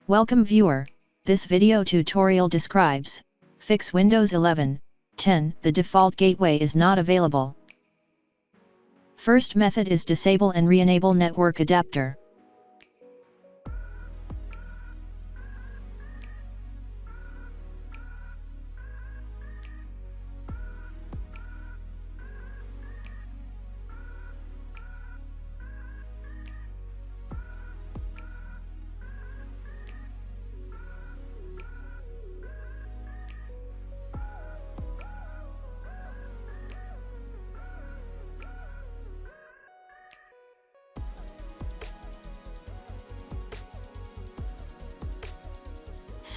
Welcome viewer, this video tutorial describes, fix Windows 11, 10, the default gateway is not available. First method is disable and re-enable network adapter.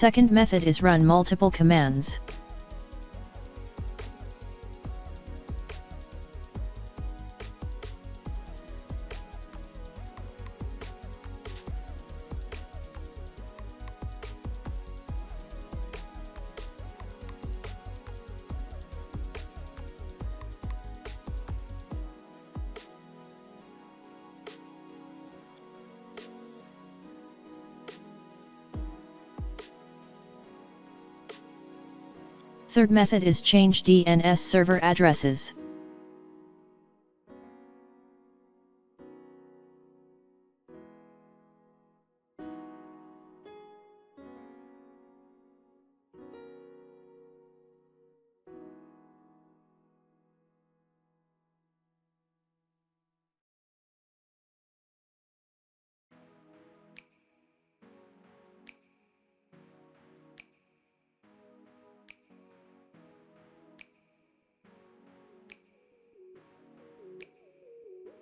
Second method is run multiple commands. Third method is change DNS server addresses.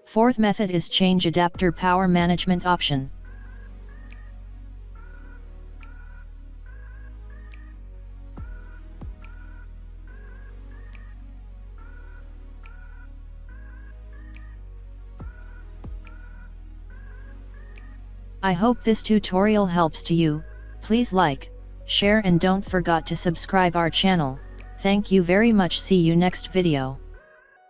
Fourth method is change adapter power management option. I hope this tutorial helps to you. Please like, share and don't forget to subscribe our channel. Thank you very much. See you next video.